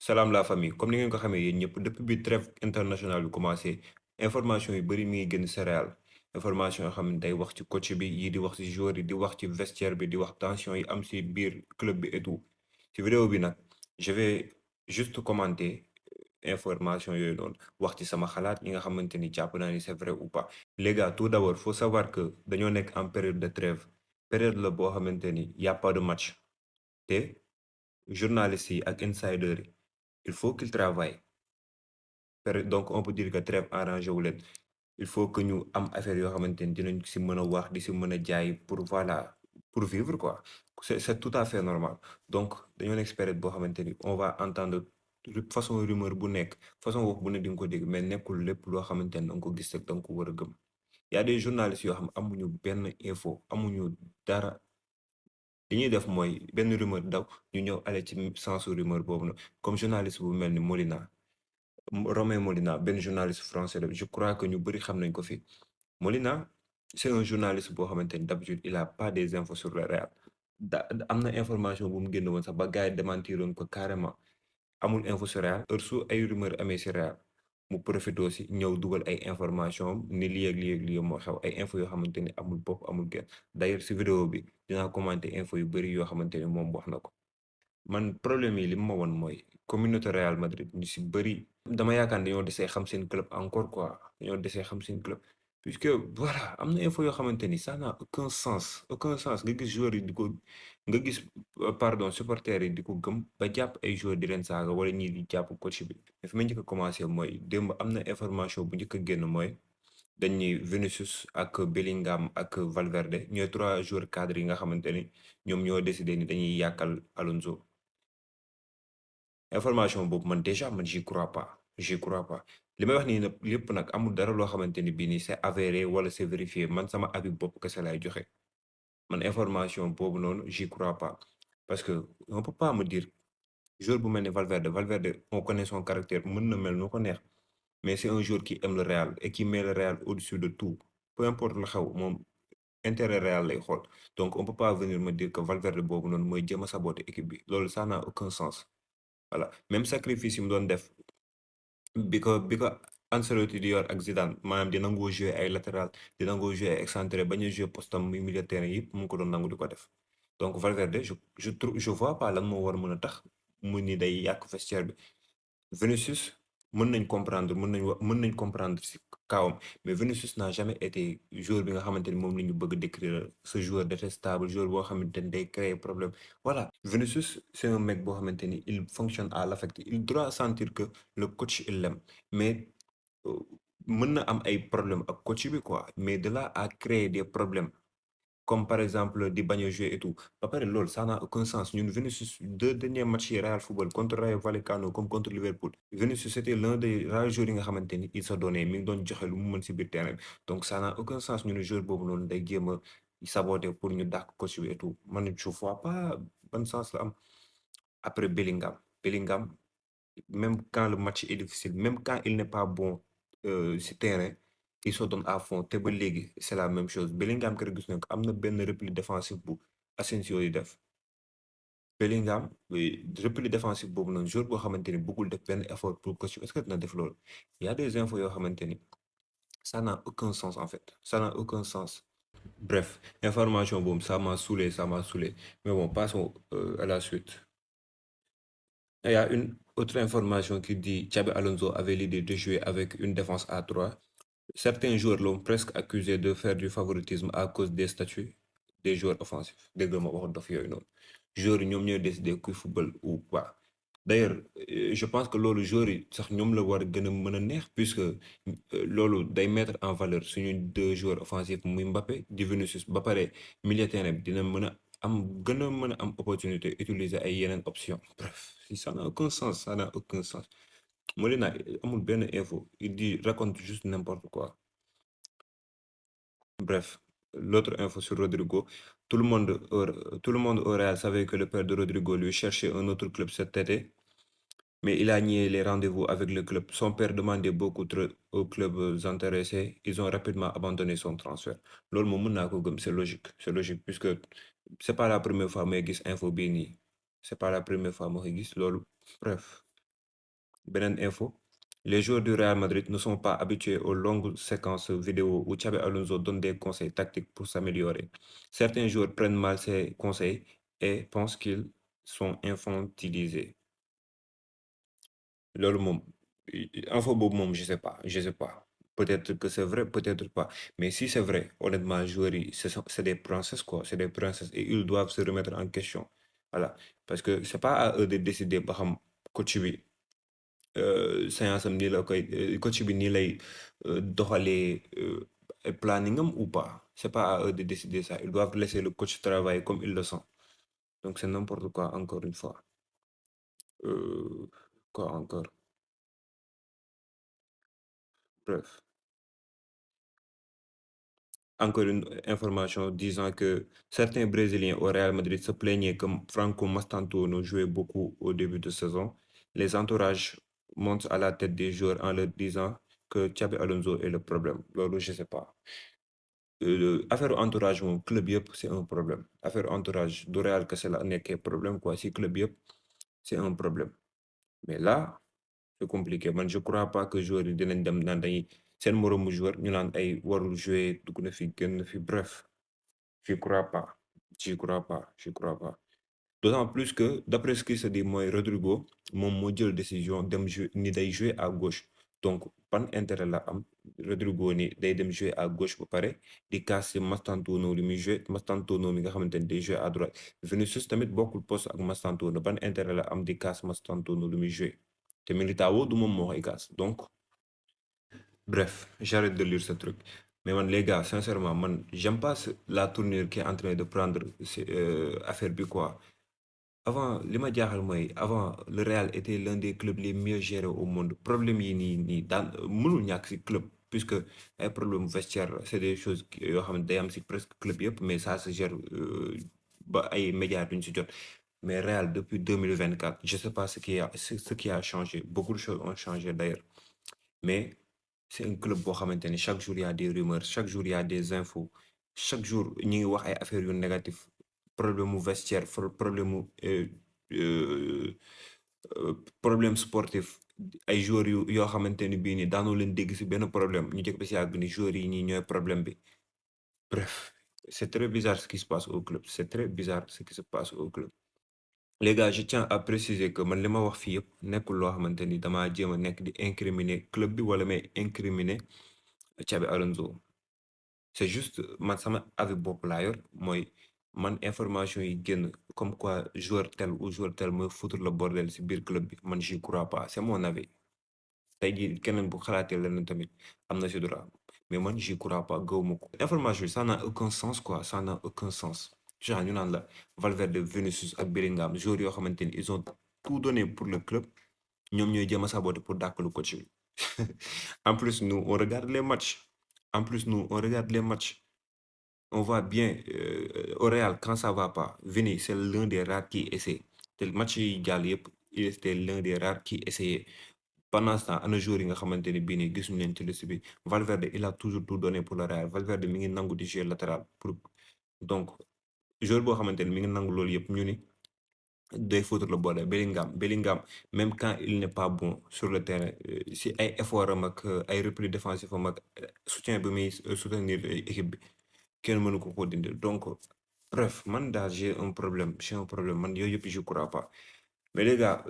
Salaam la famille comme ni ngeen ko xamee yéen ñëpp depuis bi trêve international bi commencé information yu bëri mi ngi génn céréales information yoo xam ne day wax ci coach bi yii di wax ci joueur yi di wax ci vestiaire bi di wax tension yi am ci biir club bi et tout ci vidéo bi nag je vais juste commenter information yooyu noonu wax ci sama xalaat yi nga xamante ni jàpp naa ni c'est vrai ou pas. Les gars tout d'abord faut savoir que dañoo nekk en période de trêve période la boo xamante ni y a pas de match te journalistes yi ak insiders yi il faut qu'ils travaillent donc on peut dire que trêve arrangé wu leen il faut que ñu am affaire yoo xamante ni dinañ si mën a wax di si mën a jaay pour voilà pour vivre quoi c'est tout à fait normal donc dañoo nekk si période boo xamante ni on va entendre façon rumeur bu nekk façon wax bu ne di nga ko dégg mais nekkul lépp loo xamante ni da nga ko gis rek da nga ko war a gëm y a des journalistes yoo xam amuñu benn info amuñu dara li ñuy def mooy benn rumeur daw ñu ñëw aller ci sensu rumeur boobu na comme journaliste bu mel ni Molina Romain Molina benn journaliste français la je crois que ñu bëri xam nañ ko fi Molina c'est un journaliste boo xamante ni d'habitude il a pas des infos sur le Real am na information bu mu génn woon sax ba gars yi démentiroon ko carrément amul info sur Real heure su ay rumeur amee si Real mu profité aussi ñëw dugal ay information am ni lii ak lii ak lii moo xew ay info yoo xamante ni amul bopp amul genn d'ailleurs si vidéo bi dinaa commenter info yu bëri yoo xamante ni moom wax na ko man problème yi li ma woon mooy communauté Real Madrid ñu si bëri dama yaakaar dañoo desee xam seen club encore quoi dañoo desee xam seen club puisque voilà am na info yoo xamante ni ça n'a aucun sens nga gis joueurs yi di ko nga gis pardon supporters yi di ko gëm ba jàpp ay joueurs di leen saaga wala ñii di jàpp coach bi mais fi ma njëkk a commencé mooy démb am na information bu njëkk a génn mooy dañuy Vinicius ak Bellingham ak Valverde ñooy 3 joueurs cadres yi nga xamante ni ñoom ñoo décidé ni dañuy yàkkal Alonso information boobu man déjà man j'y crois pas li may wax nii nag lépp nag amul dara loo xamante ni bii nii c'est avéré wala c'est vérifié man sama avis bopp kese lay joxe man information boobu noonu j'y crois pas parce que on peut pas me dire joueur bu mel ni Valverde on connaît son caractère mën na mel nu ko neex mais c'est un joueur qui aime le Real et qui met le Real au-dessus de tout peu importe la xew moom intérêt Real lay xool donc on peut pas venir me dire que Valverde boobu noonu mooy jéem a saboter équipe bi loolu ça n'a aucun sens voilà même sacrifice yi mu doon def bi ko Ancelotti di yor ak Zidane maanaam di nangoo jouer ay latéral di nangoo jouer ay excentré bañ a jouer poste am muy milieu de terrain yëpp mu ngi ko doon nangu di ko def donc Valverde je vois pas lan moo war a mën a tax mu ni day yàq vestiaire bi Vinicius mën nañ comprendre si kawam mais Vinicius n'a jamais été joueur bi nga xamante ni moom la ñu bëgg décrire ce joueur détestable joueur boo xamante ni day créer problème voilà Vinicius c'est un mec boo xamante ni il fonctionne à l'affect il doit sentir que le coach il l'aime mais euh, mën na am ay problème ak coach bi quoi mais de là à créer des problèmes comme par exemple di bañ a jouer et tout ba pare loolu ça n'a aucun sens ñun Vinicius 2 derniers matchs yi Real Football contre Rayo Vallecano comme contre Liverpool Vinicius c'était l'un des rares joueurs yi nga xamante ni il se donnait mi ngi doon joxe lu mu mën si biir terrain bi donc ça n'a aucun sens ñun joueur boobu noonu day jéem a saboter pour ñu dàq coach bi et tout man je vois pas ban sens la am après Bellingham même quand le match est difficile même quand il n'est pas bon si terrain il se donne à fond te ba léegi c'est la même chose Bellingham kër gis nañ ko am na benn repli défensif bu Asensio yi def Bellingham repli défensif boobu noonu jour boo xamante ni bëggul def benn effort pour coach est-ce que dina def loolu y a des infos yoo xamante ni ça n'a aucun sens en fait ça n'a aucun sens bref information boobu ça m'a saoulé mais bon passons à la suite. Il y a une autre information qui dit Xabi Alonso avait l'idée de jouer avec une défense à 3. Certains joueurs l'ont presque accusé de faire du favoritisme à cause des statuts des joueurs offensifs. Dégg nga ma wax dof yooyu noonu joueurs yi ñoom ñooy décider kuy football ou pas. D'ailleurs je pense que loolu joueurs yi sax ñoom la war a gën a mën a neex puisque loolu day mettre en valeur suñu 2 joueurs offensifs muy Mbappé di Vinicius ba pare milieu terrain bi dina mën a gën a mën a am opportunité utiliser ay yeneen options bref ça n'a aucun sens ça n'a aucun sens Molina amul benn info il dit raconte juste n'importe quoi. Bref, l'autre info sur Rodrigo, tout le monde au Real savait que le père de Rodrigo lui cherchait un autre club cet été, mais il a nié les rendez-vous avec le club. Son père demandait beaucoup trop aux clubs intéressés. Ils ont rapidement abandonné son transfert. Loolu moom mën naa ko gëm, c'est logique puisque c'est pas la première fois may gis info bii nii c'est pas la première fois ma koy gis loolu bref. Benen info, les joueurs du Real Madrid ne sont pas habitués aux longues séquences vidéo où Xabi Alonso donne des conseils tactiques pour s'améliorer. Certains joueurs prennent mal ces conseils et pensent qu'ils sont infantilisés. Loolu moom info boobu moom je sais pas peut-être que c'est vrai peut-être pas mais si c'est vrai honnêtement joueurs yi c'est des princesses quoi c'est des princesses et ils doivent se remettre en question voilà parce que c'est pas à eux de décider ba xam coach bi séance am nii la koy coach bi nii lay doxalee planning am ou pas c'est pas à eux de décider ça ils doivent laisser le coach travailler comme il le sent donc c'est n'importe quoi encore une fois. Quoi encore, bref. Encore une information disant que certains Brésiliens au Real Madrid se plaignaient que Franco Mastantuono jouait beaucoup au début de saison. Les entourages montent à la tête des joueurs en leur disant que Xabi Alonso est le problème. Loolu, je sais pas. Affaire entourage moom club yëpp c'est un problème. Affaire entourage du Real kese la nekkee problème quoi. Si club yëpp c'est un problème. Mais là, c'est compliqué. Man, je crois pas que joueurs yi dinañ dem naan dañuy seen moroomu joueur ñu naan ay warul jouer dugg na fi génn na fi bref. J'y crois pas. J'y crois pas. J'y crois pas. D'autant plus que, d'après ce qui se dit, moi, Rodrigo, mon jël décision dem jouer, ni day jouer à gauche. Donc, ban intérêt la am Rodrigo ni day dem jouer à gauche ba pare di kaas si Mastantuono li muy jouer Mastantuono mi nga xamante ni day jouer à droite. Vinicius tamit bokkul poste ak Mastantuono ban intérêt la am di kaas Mastantuono li muy jouer te Militao du moom moo koy kaas donc. Bref, j'arrête de lire ce truc. Mais man, les gars, sincèrement, man, j'aime pas la tournure qui est en train de prendre affaire bi quoi. Avant, Lima Diakhal mooy avant, le Real était l'un des clubs les mieux gérés au monde. Problème yi nii daan mënul ñàkk si club puisque ay problème vestiaire c'est des choses yoo xam ne day am si presque club yëpp mais ça se gère ba ay médias duñ si jot. Mais Real depuis 2024, je sais pas ce qui a changé. Beaucoup de choses ont changé d'ailleurs. Mais c'est un club boo xamante ni chaque jour il y a des rumeurs chaque jour il y a des infos chaque jour ñu ngi wax ay affaires yu négatif problème mu vestiaire problème mu euh, problème sportif ay joueurs yoo xamante ni bii nii daanoo leen dégg si benn problème ñu jëkk ba si yàgg ni joueurs yi ñii ñooy problème bi bref c'est très bizarre ce qui se passe au club c'est très bizarre ce qui se passe au club. Les gars, je tiens à préciser que man li ma wax fii yëpp nekkul loo xamante ni damaa jéem a nekk di incriminer club bi wala may incriminer Xabi Alonso c'est juste man sama avis bopp laa yor mooy man information yi génn comme quoi joueur tel ou joueur tel mooy foutre le bordel si biir club bi man j'y crois pas c'est mon avis tey jii keneen bu xalaatee leneen tamit am na si droit mais man j'y crois pas gëwuma ko information yi ça n'a aucun sens quoi ça n'a aucun sens genre ñu naan la Valverde Vinicius ak Bellingham joueurs yoo xamante ni ils ont tout donné pour le club ñoom ñooy jéem a saboter pour dàkkalu coach bi en plus nous on regarde les matchs en plus nous on regarde les matchs on voit bien au Real quand ça va pas Vini c'est l'un des rares qui essaie te match yi jàll yëpp il était l'un des rares qui essayait pendant ce temps ana joueurs yi nga xamante ni bii nii gisuñu leen ci liste bi Valverde il a toujours tout donné pour le Real Valverde mi ngi nangu di jouer latéral pour donc joueur boo xamante ni mi ngi nangu loolu yëpp ñu ni day foutre le bordel Bellingham même quand il n'est pas bon sur le terrain si ay effort am ak ay repli défensif am ak soutien bi muy soutenir équipe bi kenn mënu ko dindi donc bref man daal j'ai un problème man yooyu yëpp je crois pas mais les gars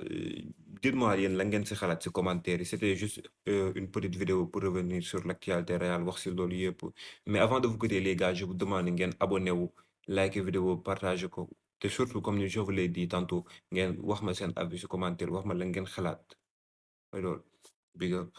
dites-moi yéen la ngeen si xalaat si commentaire yi c'était juste une petite vidéo pour revenir sur l'actualité réelle wax si loolu yëpp mais avant de vous quitter les gars je vous demande ngeen abonné wu like vidéo partage ko te surtout comme je vous l'ai dit tantôt ngeen wax ma seen avis si commentaire wax ma la ngeen xalaat mooy loolu big up